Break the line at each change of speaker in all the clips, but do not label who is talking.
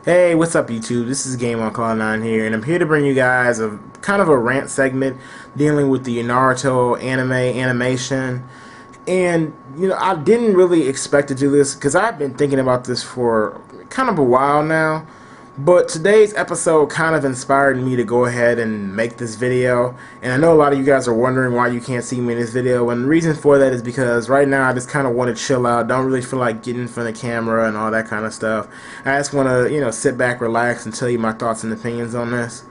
Hey, what's up YouTube? This is Game on Cloud 9 here, and I'm here to bring you guys a kind of a rant segment dealing with the Naruto animation. And, I didn't really expect to do this because I've been thinking about this for kind of a while now. But today's episode kind of inspired me to go ahead and make this video. And I know a lot of you guys are wondering why you can't see me in this video. And the reason for that is because right now I just kind of want to chill out. Don't really feel like getting in front of the camera and all that kind of stuff. I just want to, sit back, relax, and tell you my thoughts and opinions on this.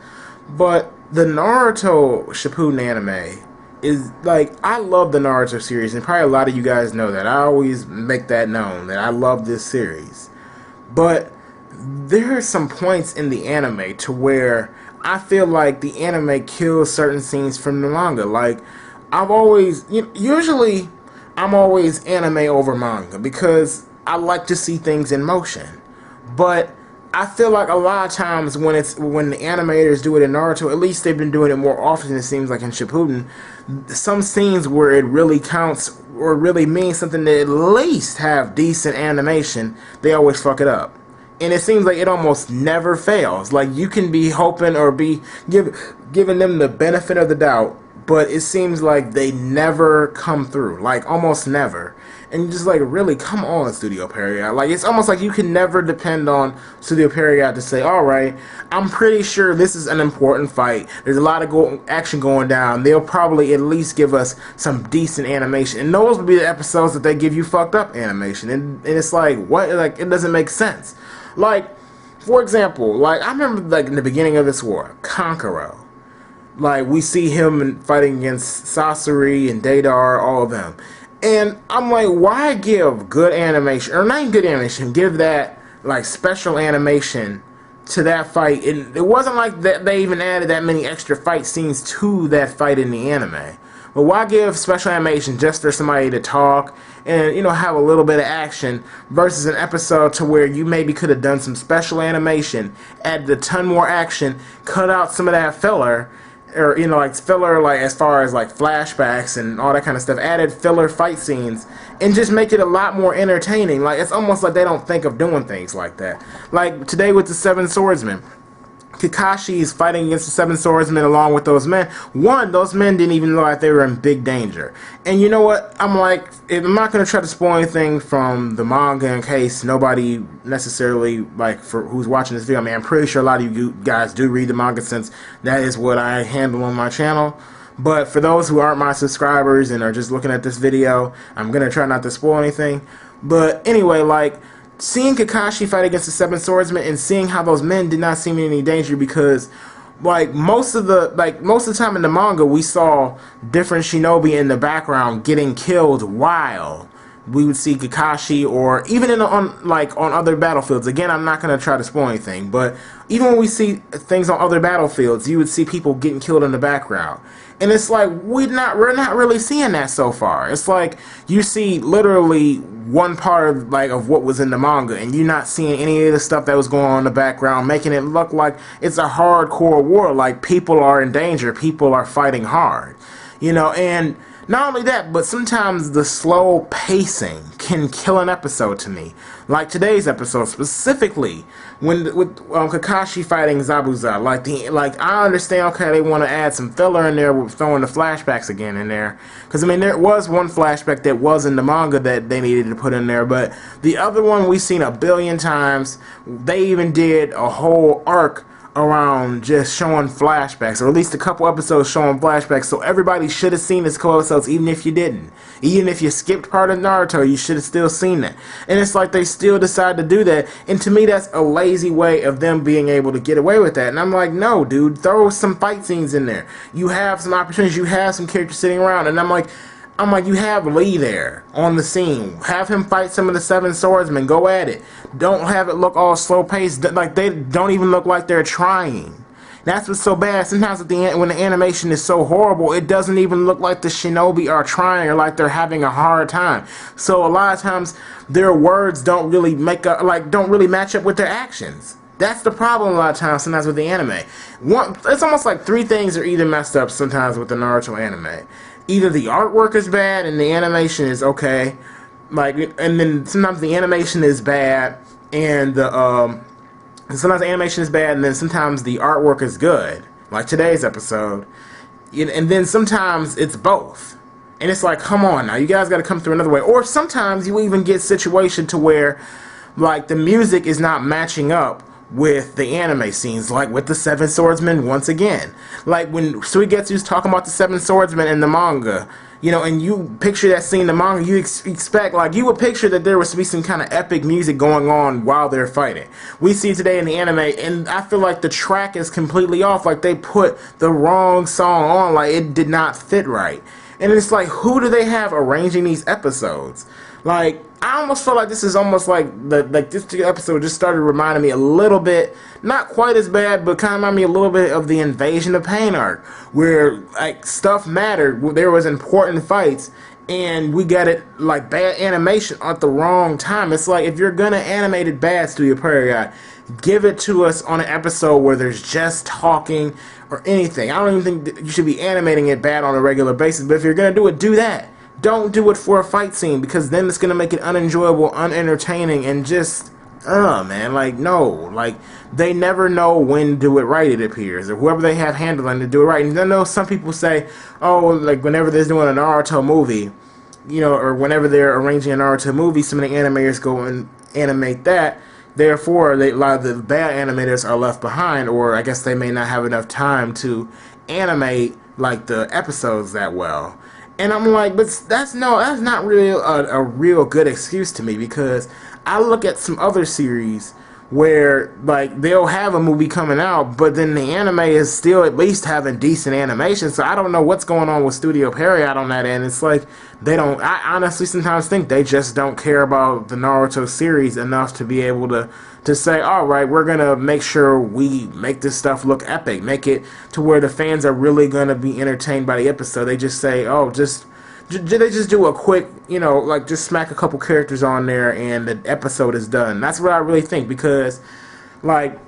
But the Naruto Shippuden anime is, I love the Naruto series. And probably a lot of you guys know that. I always make that known that I love this series. But there are some points in the anime to where I feel like the anime kills certain scenes from the manga. Like, I've always, usually I'm always anime over manga because I like to see things in motion. But I feel like a lot of times when the animators do it in Naruto, at least they've been doing it more often, it seems like in Shippuden, some scenes where it really counts or really means something to at least have decent animation, they always fuck it up. And it seems like it almost never fails. Like, you can be hoping or be giving them the benefit of the doubt, but it seems like they never come through. Like, almost never. And you're just like, really, come on, Studio Period. Like, it's almost like you can never depend on Studio Period to say, alright, I'm pretty sure this is an important fight. There's a lot of action going down. They'll probably at least give us some decent animation. And those would be the episodes that they give you fucked up animation. And it's like, what? Like, it doesn't make sense. Like, for example, I remember, in the beginning of this war, Kankuro. We see him fighting against Sasori and Deidara, all of them. And I'm like, why give good animation, or not even good animation, give that, special animation to that fight? And it wasn't like that they even added that many extra fight scenes to that fight in the anime. But why give special animation just for somebody to talk and, have a little bit of action versus an episode to where you maybe could have done some special animation, added a ton more action, cut out some of that filler, or, filler, as far as, flashbacks and all that kind of stuff, added filler fight scenes, and just make it a lot more entertaining. It's almost like they don't think of doing things like that. Like, today with the Seven Swordsmen, Kakashi is fighting against the Seven Swordsmen along with those men. Those men didn't even know like they were in big danger. And you know what? I'm not going to try to spoil anything from the manga in case nobody necessarily, for who's watching this video. I mean, I'm pretty sure a lot of you guys do read the manga since that is what I handle on my channel. But for those who aren't my subscribers and are just looking at this video, I'm going to try not to spoil anything. But anyway, seeing Kakashi fight against the Seven Swordsmen and seeing how those men did not seem in any danger because, most of the time in the manga we saw different shinobi in the background getting killed while we would see Kakashi, or even on other battlefields. Again, I'm not going to try to spoil anything, but even when we see things on other battlefields, you would see people getting killed in the background. And it's like, we're not really seeing that so far. It's like, you see literally one part of what was in the manga, and you're not seeing any of the stuff that was going on in the background, making it look like it's a hardcore war, like people are in danger, people are fighting hard. And not only that, but sometimes the slow pacing can kill an episode to me. Like today's episode specifically, with Kakashi fighting Zabuza. I understand, okay, they want to add some filler in there with throwing the flashbacks again in there. Because, I mean, there was one flashback that was in the manga that they needed to put in there, but the other one we've seen a billion times. They even did a whole arc around just showing flashbacks, or at least a couple episodes showing flashbacks, so everybody should have seen this episodes, even if you didn't. Even if you skipped part of Naruto, you should have still seen that. And it's like they still decide to do that, and to me that's a lazy way of them being able to get away with that. And I'm like, no, dude, throw some fight scenes in there. You have some opportunities, you have some characters sitting around, and I'm like, you have Lee there on the scene. Have him fight some of the Seven Swordsmen. Go at it. Don't have it look all slow paced. They don't even look like they're trying. That's what's so bad. Sometimes when the animation is so horrible, it doesn't even look like the shinobi are trying or like they're having a hard time. So a lot of times their words don't really don't really match up with their actions. That's the problem a lot of times sometimes with the anime. It's almost like three things are either messed up sometimes with the Naruto anime. Either the artwork is bad and the animation is okay, and then sometimes the animation is bad and the And sometimes the animation is bad, and then sometimes the artwork is good, like today's episode. And then sometimes it's both. And it's like, come on now, you guys got to come through another way. Or sometimes you even get situation to where, like, the music is not matching up with the anime scenes, like with the Seven Swordsmen once again. Like when Suigetsu's talking about the Seven Swordsmen in the manga, you know, and you picture that scene in the manga, you expect, like, you would picture that there was to be some kind of epic music going on while they're fighting. We see today in the anime, and I feel like the track is completely off, like they put the wrong song on, like it did not fit right. And it's like, who do they have arranging these episodes? Like, I almost feel like this is almost like this episode just started reminding me a little bit, not quite as bad, but kind of reminded me a little bit of the Invasion of Pain arc, where like stuff mattered, where there was important fights, and we got it like bad animation at the wrong time. It's like, if you're gonna animate it bad, Studio Period, give it to us on an episode where there's just talking or anything. I don't even think that you should be animating it bad on a regular basis, but if you're gonna do it, do that. Don't do it for a fight scene, because then it's gonna make it unenjoyable, unentertaining, and just, man, like, no, like, they never know when to do it right, it appears, or whoever they have handling to do it right. And I know some people say, oh, like, whenever they're doing a Naruto movie, you know, or whenever they're arranging a Naruto movie, some of the animators go and animate that. Therefore, a lot of the bad animators are left behind, or I guess they may not have enough time to animate, like, the episodes that well. And I'm like, but that's not really a real good excuse to me, because I look at some other series where, like, they'll have a movie coming out, but then the anime is still at least having decent animation. So I don't know what's going on with Studio Period on that end. It's like I honestly sometimes think they just don't care about the Naruto series enough to be able to say, all right, we're going to make sure we make this stuff look epic, make it to where the fans are really going to be entertained by the episode. They just say, oh, they just do a quick, you know, like, just smack a couple characters on there and the episode is done. That's what I really think, because, like,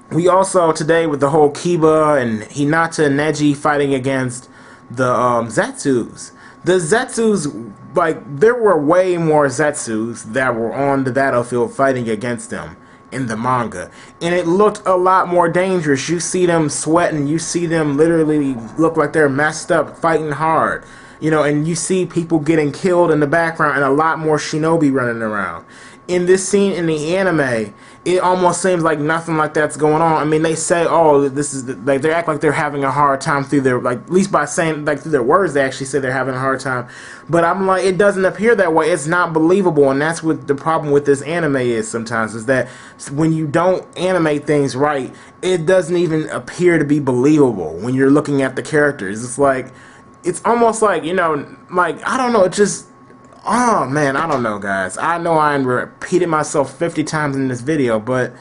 we also today with the whole Kiba and Hinata and Neji fighting against the Zetsus. The Zetsus, like, there were way more Zetsus that were on the battlefield fighting against them in the manga, and it looked a lot more dangerous. You see them sweating, you see them literally look like they're messed up, fighting hard. You know, and you see people getting killed in the background and a lot more shinobi running around. In this scene in the anime, it almost seems like nothing like that's going on. I mean, they say, oh, this is like, they act like they're having a hard time through their, like, at least by saying, like, through their words, they actually say they're having a hard time. But I'm like, it doesn't appear that way. It's not believable, and that's what the problem with this anime is sometimes, is that when you don't animate things right, it doesn't even appear to be believable when you're looking at the characters. It's like, it's almost like, you know, like, I don't know, it just, oh, man, I don't know, guys. I know I repeated myself 50 times in this video, but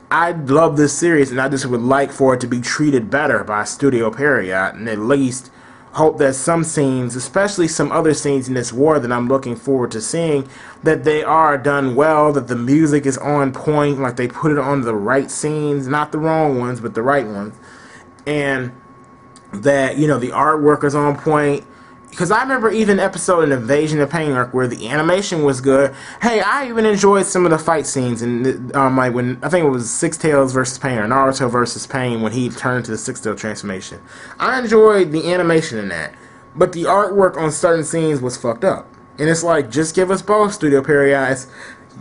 I love this series, and I just would like for it to be treated better by Studio Period, and at least hope that some scenes, especially some other scenes in this war that I'm looking forward to seeing, that they are done well, that the music is on point, like they put it on the right scenes, not the wrong ones, but the right ones, and that, you know, the artwork is on point. Because I remember even episode in Invasion of Pain arc where the animation was good. Hey, I even enjoyed some of the fight scenes, and like when I think it was Six Tails versus Pain or Naruto versus Pain when he turned into the Six Tail transformation. I enjoyed the animation in that, but the artwork on certain scenes was fucked up. And it's like, just give us both, Studio Period.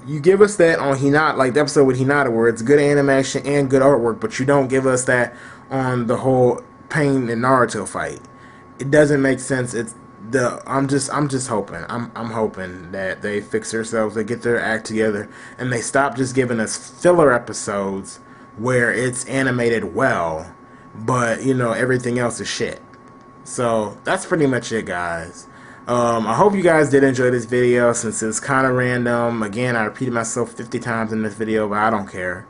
You give us that on Hinata, like the episode with Hinata, where it's good animation and good artwork, but you don't give us that on the whole Pain and Naruto fight. It doesn't make sense. I'm just hoping. I'm hoping that they fix themselves, they get their act together, and they stop just giving us filler episodes where it's animated well, but, you know, everything else is shit. So that's pretty much it, guys. I hope you guys did enjoy this video, since it's kind of random. Again, I repeated myself 50 times in this video, but I don't care.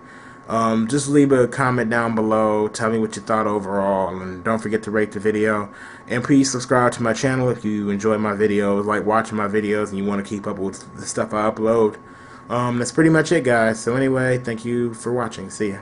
Just leave a comment down below, tell me what you thought overall, and don't forget to rate the video, and please subscribe to my channel if you enjoy my videos, like watching my videos, and you want to keep up with the stuff I upload. That's pretty much it, guys. So anyway, thank you for watching. See ya.